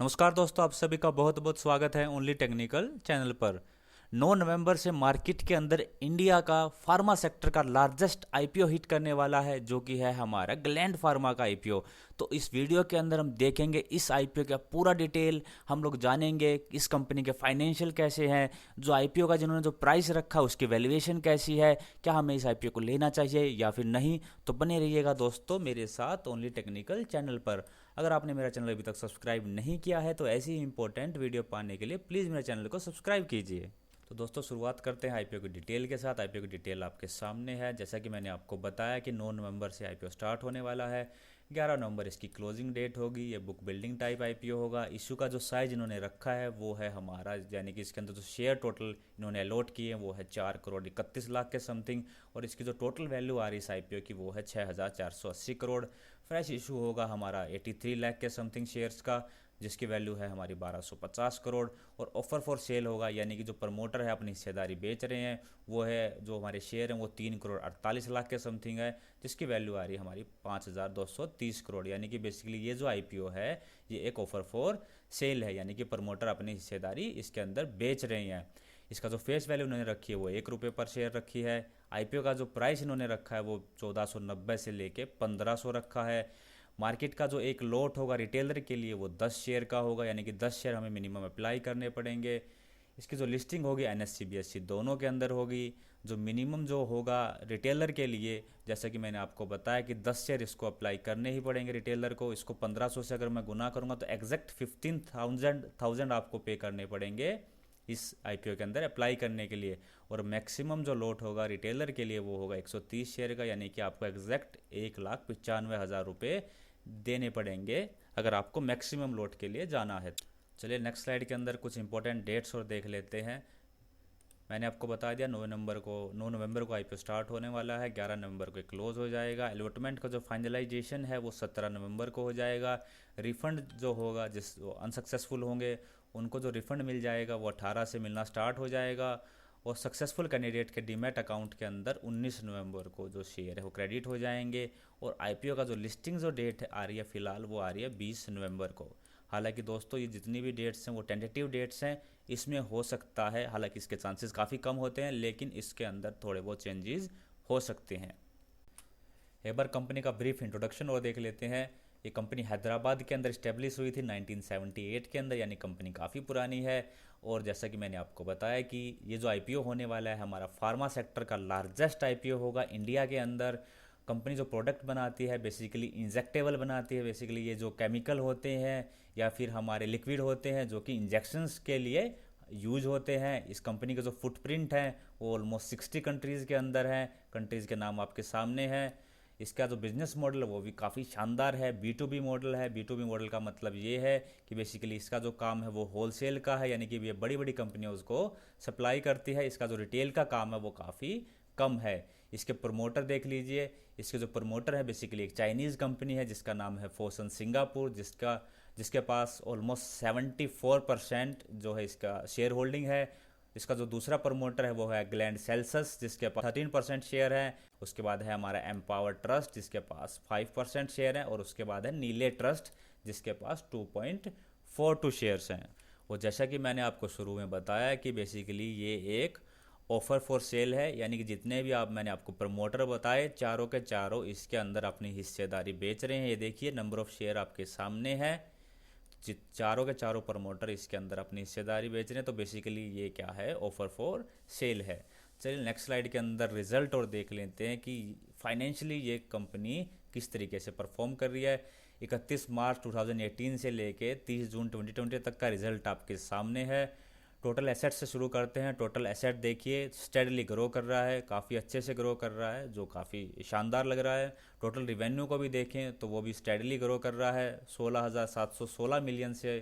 नमस्कार दोस्तों, आप सभी का बहुत बहुत स्वागत है ओनली टेक्निकल चैनल पर। 9 नवंबर से मार्केट के अंदर इंडिया का फार्मा सेक्टर का लार्जेस्ट आईपीओ हिट करने वाला है, जो कि है हमारा ग्लैंड फार्मा का आईपीओ। तो इस वीडियो के अंदर हम देखेंगे इस आईपीओ का पूरा डिटेल, हम लोग जानेंगे इस कंपनी के फाइनेंशियल कैसे हैं, जो आईपीओ का जिन्होंने जो प्राइस रखा उसकी वैल्यूएशन कैसी है, क्या हमें इस आईपीओ को लेना चाहिए या फिर नहीं। तो बने रहिएगा दोस्तों मेरे साथ ओनली टेक्निकल चैनल पर। अगर आपने मेरा चैनल अभी तक सब्सक्राइब नहीं किया है तो ऐसी ही इंपॉर्टेंट वीडियो पाने के लिए प्लीज़ मेरे चैनल को सब्सक्राइब कीजिए। तो दोस्तों शुरुआत करते हैं आईपीओ की डिटेल के साथ। आईपीओ की डिटेल आपके सामने है। जैसा कि मैंने आपको बताया कि 9 नवंबर से आईपीओ स्टार्ट होने वाला है। 11 नवंबर इसकी क्लोजिंग डेट होगी। ये बुक बिल्डिंग टाइप आईपीओ होगा। इशू का जो साइज इन्होंने रखा है वो है हमारा, यानी कि इसके अंदर जो शेयर टोटल इन्होंने अलॉट किए हैं वो है 4 करोड़ 31 लाख के समथिंग। और इसकी जो टोटल वैल्यू आ रही है इस आईपीओ की वो है 6,480 करोड़। फ्रेश इशू होगा हमारा 83 लाख के समथिंग शेयर्स का, जिसकी वैल्यू है हमारी 1250 करोड़। और ऑफर फॉर सेल होगा, यानी कि जो प्रमोटर है अपनी हिस्सेदारी बेच रहे हैं वो है, जो हमारे शेयर हैं वो 3 करोड़ 48 लाख के समथिंग है, जिसकी वैल्यू आ रही है हमारी 5,230 करोड़। यानी कि बेसिकली ये जो आईपीओ है ये एक ऑफर फॉर सेल है, यानी कि प्रमोटर अपनी हिस्सेदारी इसके अंदर बेच रहे हैं। इसका जो फेस वैल्यू उन्होंने रखी है वो 1 रुपये पर शेयर रखी है। आईपीओ का जो प्राइस इन्होंने रखा है वो 1490 से लेके 1500 रखा है। मार्केट का जो एक लॉट होगा रिटेलर के लिए वो 10 शेयर का होगा, यानी कि 10 शेयर हमें मिनिमम अप्लाई करने पड़ेंगे। इसकी जो लिस्टिंग होगी एनएससी बीएससी दोनों के अंदर होगी। जो मिनिमम जो होगा रिटेलर के लिए, जैसा कि मैंने आपको बताया कि 10 शेयर इसको अप्लाई करने ही पड़ेंगे रिटेलर को। इसको 1500 से अगर मैं गुना करूँगा तो एग्जैक्ट 15,000 आपको पे करने पड़ेंगे इस आईपीओ के अंदर अप्लाई करने के लिए। और मैक्सिमम जो लॉट होगा रिटेलर के लिए वो होगा 130 शेयर का, यानी कि आपको एग्जैक्ट 1,95,000 रुपये देने पड़ेंगे अगर आपको मैक्सिमम लॉट के लिए जाना है। चलिए नेक्स्ट स्लाइड के अंदर कुछ इंपॉर्टेंट डेट्स और देख लेते हैं। मैंने आपको बता दिया 9 नवंबर को आईपीओ स्टार्ट होने वाला है। 11 नवंबर को क्लोज हो जाएगा। अलॉटमेंट का जो फाइनलाइजेशन है वो 17 नवंबर को हो जाएगा। रिफ़ंड जो होगा, जिस अनसक्सेसफुल होंगे उनको जो रिफ़ंड मिल जाएगा वो 18 से मिलना स्टार्ट हो जाएगा। और सक्सेसफुल कैंडिडेट के डीमैट अकाउंट के अंदर 19 नवंबर को जो शेयर है वो क्रेडिट हो जाएंगे। और आईपीओ का जो लिस्टिंग जो डेट आ रही है फ़िलहाल वो आ रही है 20 नवंबर को। हालांकि दोस्तों ये जितनी भी डेट्स हैं वो टेंटेटिव डेट्स हैं, इसमें हो सकता है, हालांकि इसके चांसेस काफ़ी कम होते हैं, लेकिन इसके अंदर थोड़े बहुत चेंजेस हो सकते हैं। एक बार कंपनी का ब्रीफ इंट्रोडक्शन और देख लेते हैं। ये कंपनी हैदराबाद के अंदर इस्टेब्लिश हुई थी 1978 के अंदर, यानी कंपनी काफ़ी पुरानी है। और जैसा कि मैंने आपको बताया कि ये जो आईपीओ होने वाला है हमारा फार्मा सेक्टर का लार्जेस्ट आईपीओ होगा इंडिया के अंदर। कंपनी जो प्रोडक्ट बनाती है बेसिकली इंजेक्टेबल बनाती है। बेसिकली ये जो केमिकल होते हैं या फिर हमारे लिक्विड होते हैं जो कि इंजेक्शंस के लिए यूज होते हैं। इस कंपनी का जो फुटप्रिंट है वो ऑलमोस्ट 60 कंट्रीज़ के अंदर है। कंट्रीज़ के नाम आपके सामने हैं। इसका जो बिज़नेस मॉडल है वो भी काफ़ी शानदार है। बी टू बी मॉडल है। बी टू बी मॉडल का मतलब ये है कि बेसिकली इसका जो काम है वो होलसेल का है, यानी कि ये बड़ी बड़ी कंपनियाँ उसको सप्लाई करती है। इसका जो रिटेल का काम है वो काफ़ी कम है। इसके प्रमोटर देख लीजिए। इसके जो प्रमोटर है बेसिकली एक चाइनीज़ कंपनी है जिसका नाम है फोसन सिंगापुर, जिसके पास ऑलमोस्ट 74% जो है इसका शेयर होल्डिंग है। इसका जो दूसरा प्रमोटर है वो है ग्लैंड सेल्सस, जिसके पास 13% शेयर है। उसके बाद है हमारा एम्पावर ट्रस्ट जिसके पास 5% शेयर है। और उसके बाद है नीले ट्रस्ट जिसके पास 2.42 शेयर्स हैं। और जैसा कि मैंने आपको शुरू में बताया कि बेसिकली ये एक ऑफर फॉर सेल है, यानी कि जितने भी मैंने आपको प्रमोटर बताए चारों के चारों इसके अंदर अपनी हिस्सेदारी बेच रहे हैं। ये देखिए नंबर ऑफ शेयर आपके सामने है। चारों के चारों प्रमोटर इसके अंदर अपनी हिस्सेदारी बेच रहे हैं। तो बेसिकली ये क्या है, ऑफर फॉर सेल है। चलिए नेक्स्ट स्लाइड के अंदर रिजल्ट और देख लेते हैं कि फाइनेंशियली ये कंपनी किस तरीके से परफॉर्म कर रही है। 31 मार्च 2018 से लेके 30 जून 2020 तक का रिजल्ट आपके सामने है। टोटल एसेट से शुरू करते हैं। टोटल एसेट देखिए स्टेडली ग्रो कर रहा है, काफ़ी अच्छे से ग्रो कर रहा है, जो काफ़ी शानदार लग रहा है। टोटल रिवेन्यू को भी देखें तो वो भी स्टेडली ग्रो कर रहा है। 16,716 मिलियन से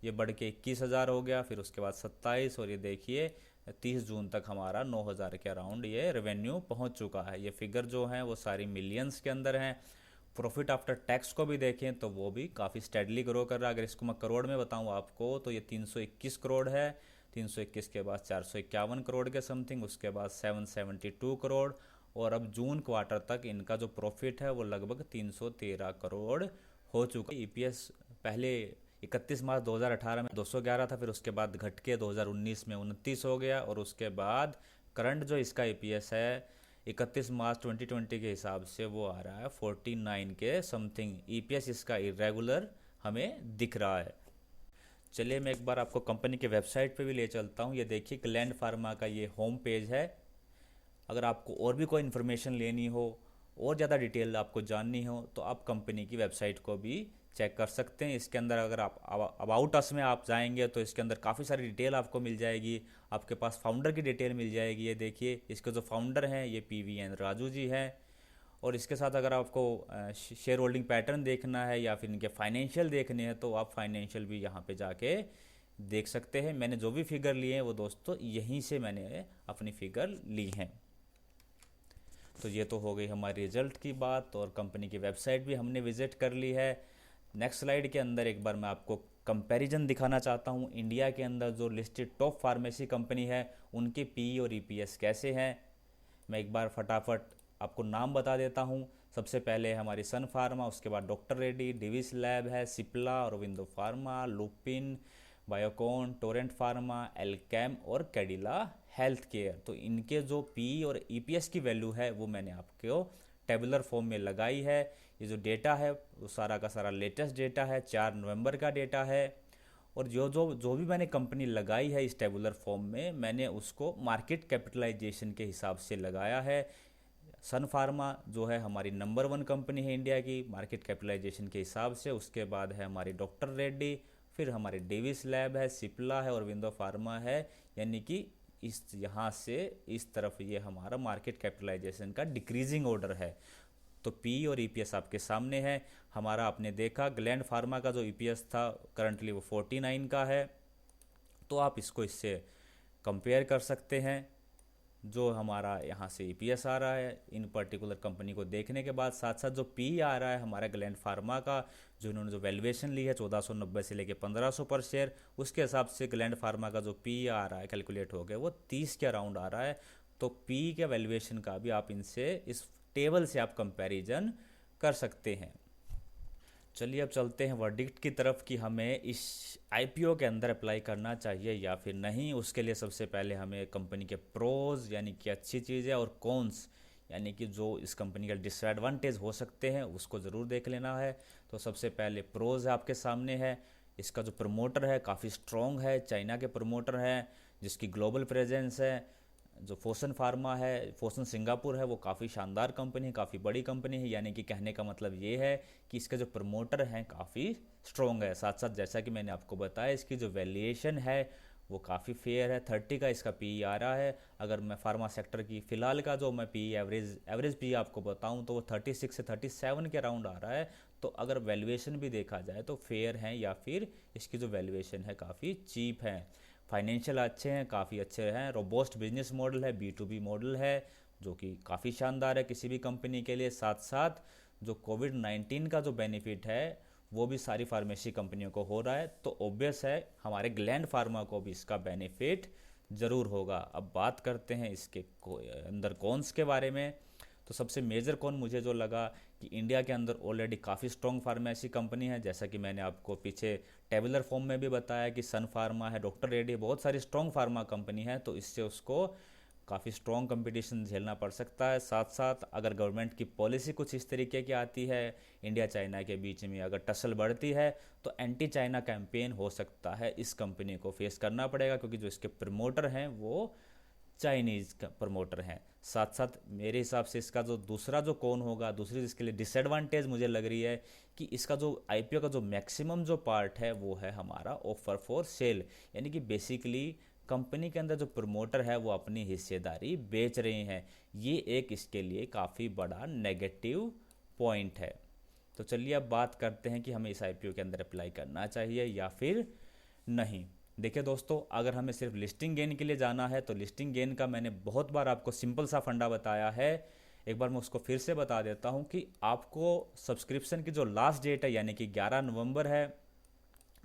ये बढ़ के 21,000 हो गया, फिर उसके बाद 27, और ये देखिए 30 जून तक हमारा 9,000 के अराउंड ये रेवेन्यू पहुंच चुका है। ये फिगर जो हैं वो सारी मिलियंस के अंदर हैं। प्रॉफिट आफ्टर टैक्स को भी देखें तो वो भी काफ़ी स्टेडली ग्रो कर रहा है। अगर इसको मैं करोड़ में बताऊं आपको तो ये 321 करोड़ है। 321 के बाद 451 करोड़ के समथिंग, उसके बाद 772 करोड़, और अब जून क्वार्टर तक इनका जो प्रॉफिट है वो लगभग 313 करोड़ हो चुका है। ईपीएस पहले 31 मार्च 2018 में 211 था, फिर उसके बाद घट के 2019 में 29 हो गया, और उसके बाद करंट जो इसका ईपीएस है 31 मार्च 2020 के हिसाब से वो आ रहा है 49 के समथिंग। ईपीएस इसका इरेगुलर हमें दिख रहा है। चलिए मैं एक बार आपको कंपनी के वेबसाइट पे भी ले चलता हूँ। ये देखिए ग्लैंड फार्मा का ये होम पेज है। अगर आपको और भी कोई इन्फॉर्मेशन लेनी हो और ज़्यादा डिटेल आपको जाननी हो तो आप कंपनी की वेबसाइट को भी चेक कर सकते हैं। इसके अंदर अगर आप अबाउट अस में आप जाएंगे तो इसके अंदर काफ़ी सारी डिटेल आपको मिल जाएगी। आपके पास फाउंडर की डिटेल मिल जाएगी। ये देखिए इसके जो फाउंडर हैं ये पीवीएन राजू जी हैं। और इसके साथ अगर आपको शेयर होल्डिंग पैटर्न देखना है या फिर इनके फाइनेंशियल देखने हैं तो आप फाइनेंशियल भी यहाँ पे जाके देख सकते हैं। मैंने जो भी फिगर लिए हैं वो दोस्तों यहीं से मैंने अपनी फिगर ली हैं। तो ये तो हो गई हमारी रिजल्ट की बात, और कंपनी की वेबसाइट भी हमने विजिट कर ली है। नेक्स्ट स्लाइड के अंदर एक बार मैं आपको कंपैरिजन दिखाना चाहता हूँ। इंडिया के अंदर जो लिस्टेड टॉप फार्मेसी कंपनी है उनके पी और ईपीएस कैसे हैं, मैं एक बार फटाफट आपको नाम बता देता हूँ। सबसे पहले हमारी सन फार्मा, उसके बाद डॉक्टर रेड्डी, डिविस लैब है, Cipla, Aurobindo pharma, Lupin, Biocon, Torrent pharma, Alkem और कैडिला हेल्थ केयर। तो इनके जो पी और ईपीएस की वैल्यू है वो मैंने आपको टेबुलर फॉर्म में लगाई है। ये जो डेटा है वो सारा का सारा लेटेस्ट डेटा है, 4 नवंबर का डेटा है। और जो भी मैंने कंपनी लगाई है इस टेबुलर फॉर्म में, मैंने उसको मार्केट कैपिटलाइजेशन के हिसाब से लगाया है। सन फार्मा जो है हमारी नंबर 1 कंपनी है इंडिया की मार्केट कैपिटलाइजेशन के हिसाब से। उसके बाद है हमारी डॉक्टर रेड्डी, फिर हमारी डेविस लैब है, सिप्ला है और विंडो फार्मा है। यानी कि इस यहाँ से इस तरफ ये हमारा मार्केट कैपिटलाइजेशन का डिक्रीजिंग ऑर्डर है। तो पी और ईपीएस आपके सामने है। हमारा आपने देखा ग्लैंड फार्मा का जो ईपीएस था करंटली वो 49 का है। तो आप इसको इससे कंपेयर कर सकते हैं। जो हमारा यहाँ से ईपीएस आ रहा है इन पर्टिकुलर कंपनी को देखने के बाद, साथ साथ जो पी आ रहा है हमारा ग्लैंड फार्मा का, जो इन्होंने जो वैल्यूएशन ली है 1490 से लेके 1500 पर शेयर, उसके हिसाब से ग्लैंड फार्मा का जो पी आ रहा है कैलकुलेट हो गया वो 30 के अराउंड आ रहा है। तो पी के वैल्यूएशन का भी आप इनसे इस टेबल से आप कंपैरिजन कर सकते हैं। चलिए अब चलते हैं वर्डिक्ट की तरफ कि हमें इस आईपीओ के अंदर अप्लाई करना चाहिए या फिर नहीं। उसके लिए सबसे पहले हमें कंपनी के प्रोज यानी कि अच्छी चीज़ें और कॉन्स यानी कि जो इस कंपनी का डिसएडवांटेज हो सकते हैं उसको ज़रूर देख लेना है। तो सबसे पहले प्रोज आपके सामने है। इसका जो प्रमोटर है काफ़ी स्ट्रॉन्ग है, चाइना के प्रमोटर हैं जिसकी ग्लोबल प्रेजेंस है। जो फोसन फार्मा है, फोसन सिंगापुर है, वो काफ़ी शानदार कंपनी है, काफ़ी बड़ी कंपनी है। यानी कि कहने का मतलब ये है कि इसके जो प्रमोटर हैं काफ़ी स्ट्रॉन्ग है। साथ साथ जैसा कि मैंने आपको बताया इसकी जो वैल्यूएशन है वो काफ़ी फेयर है। 30 का इसका पी आ रहा है। अगर मैं फार्मा सेक्टर की फ़िलहाल का जो मैं पी एवरेज पी आपको बताऊं तो वो 36 से 37 के अराउंड आ रहा है। तो अगर वैल्यूएशन भी देखा जाए तो फेयर है या फिर इसकी जो वैल्यूएशन है काफ़ी चीप है। फाइनेंशियल अच्छे हैं, काफ़ी अच्छे हैं। रोबोस्ट बिजनेस मॉडल है, B2B मॉडल है जो कि काफ़ी शानदार है किसी भी कंपनी के लिए। साथ साथ जो कोविड-19 का जो बेनिफिट है वो भी सारी फार्मेसी कंपनियों को हो रहा है। तो ऑब्वियस है हमारे ग्लैंड फार्मा को भी इसका बेनिफिट ज़रूर होगा। अब बात करते हैं इसके अंदर कॉन्स के बारे में। तो सबसे मेजर कौन मुझे जो लगा कि इंडिया के अंदर ऑलरेडी काफ़ी स्ट्रॉन्ग फार्मेसी कंपनी है। जैसा कि मैंने आपको पीछे टेबुलर फॉर्म में भी बताया कि सन फार्मा है, डॉक्टर रेड्डी, बहुत सारी स्ट्रॉन्ग फार्मा कंपनी है। तो इससे उसको काफ़ी स्ट्रॉन्ग कंपटीशन झेलना पड़ सकता है। साथ साथ अगर गवर्नमेंट की पॉलिसी कुछ इस तरीके की आती है, इंडिया चाइना के बीच में अगर टसल बढ़ती है तो एंटी चाइना कैंपेन हो सकता है, इस कंपनी को फेस करना पड़ेगा क्योंकि जो इसके प्रमोटर हैं वो चाइनीज़ का प्रमोटर हैं। साथ साथ मेरे हिसाब से इसका जो दूसरा जो कौन होगा, दूसरी जिसके लिए डिसएडवांटेज मुझे लग रही है कि इसका जो आईपीओ का जो मैक्सिमम जो पार्ट है वो है हमारा ऑफर फॉर सेल। यानी कि बेसिकली कंपनी के अंदर जो प्रमोटर है वो अपनी हिस्सेदारी बेच रहे हैं। ये एक इसके लिए काफ़ी बड़ा नेगेटिव पॉइंट है। तो चलिए अब बात करते हैं कि हमें इस आईपीओ के अंदर अप्लाई करना चाहिए या फिर नहीं। देखिए दोस्तों, अगर हमें सिर्फ लिस्टिंग गेन के लिए जाना है तो लिस्टिंग गेन का मैंने बहुत बार आपको सिंपल सा फंडा बताया है। एक बार मैं उसको फिर से बता देता हूँ कि आपको सब्सक्रिप्शन की जो लास्ट डेट है यानी कि 11 नवंबर है,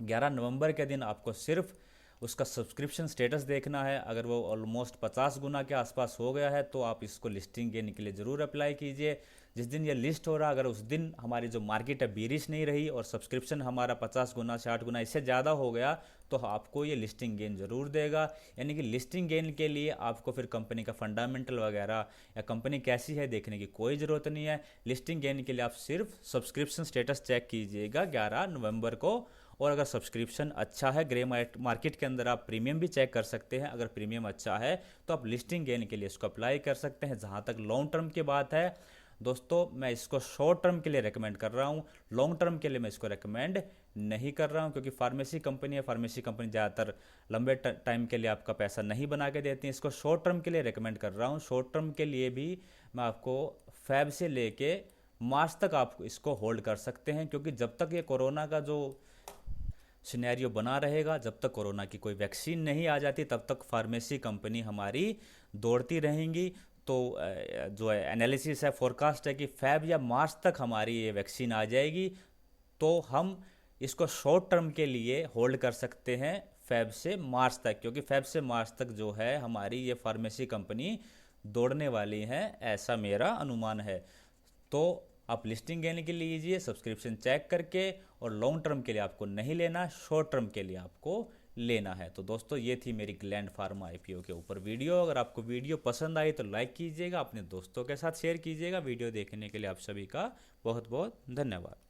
11 नवंबर के दिन आपको सिर्फ उसका सब्सक्रिप्शन स्टेटस देखना है। अगर वो ऑलमोस्ट 50 गुना के आसपास हो गया है तो आप इसको लिस्टिंग गेन के लिए ज़रूर अप्लाई कीजिए। जिस दिन ये लिस्ट हो रहा, अगर उस दिन हमारी जो मार्केट है बीरिश नहीं रही और सब्सक्रिप्शन हमारा 50 गुना 60 गुना इससे ज़्यादा हो गया, तो आपको ये लिस्टिंग गेन ज़रूर देगा। यानी कि लिस्टिंग गेन के लिए आपको फिर कंपनी का फंडामेंटल वगैरह या कंपनी कैसी है देखने की कोई ज़रूरत नहीं है। लिस्टिंग गेन के लिए आप सिर्फ सब्सक्रिप्शन स्टेटस चेक कीजिएगा 11 नवंबर को, और अगर सब्सक्रिप्शन अच्छा है ग्रे मार्केट के अंदर आप प्रीमियम भी चेक कर सकते हैं। अगर प्रीमियम अच्छा है तो आप लिस्टिंग गेन के लिए इसको अप्लाई कर सकते हैं। जहाँ तक लॉन्ग टर्म की बात है दोस्तों, मैं इसको शॉर्ट टर्म के लिए रेकमेंड कर रहा हूँ, लॉन्ग टर्म के लिए मैं इसको रेकमेंड नहीं कर रहा हूँ, क्योंकि फार्मेसी कंपनी है, फार्मेसी कंपनी ज़्यादातर लंबे टाइम के लिए आपका पैसा नहीं बना के देती है। इसको शॉर्ट टर्म के लिए रेकमेंड कर रहा हूँ। शॉर्ट टर्म के लिए भी मैं आपको फेब से लेके मार्च तक आप इसको होल्ड कर सकते हैं, क्योंकि जब तक ये कोरोना का जो सिनेरियो बना रहेगा, जब तक कोरोना की कोई वैक्सीन नहीं आ जाती, तब तक फार्मेसी कंपनी हमारी दौड़ती रहेंगी। तो जो एनालिसिस है, फोरकास्ट है कि फेब या मार्च तक हमारी ये वैक्सीन आ जाएगी, तो हम इसको शॉर्ट टर्म के लिए होल्ड कर सकते हैं फेब से मार्च तक, क्योंकि फेब से मार्च तक जो है हमारी ये फार्मेसी कंपनी दौड़ने वाली है, ऐसा मेरा अनुमान है। तो आप लिस्टिंग लेने के लिए लीजिए सब्सक्रिप्शन चेक करके, और लॉन्ग टर्म के लिए आपको नहीं लेना, शॉर्ट टर्म के लिए आपको लेना है। तो दोस्तों ये थी मेरी ग्लैंड फार्मा आईपीओ के ऊपर वीडियो। अगर आपको वीडियो पसंद आई तो लाइक कीजिएगा, अपने दोस्तों के साथ शेयर कीजिएगा। वीडियो देखने के लिए आप सभी का बहुत बहुत धन्यवाद।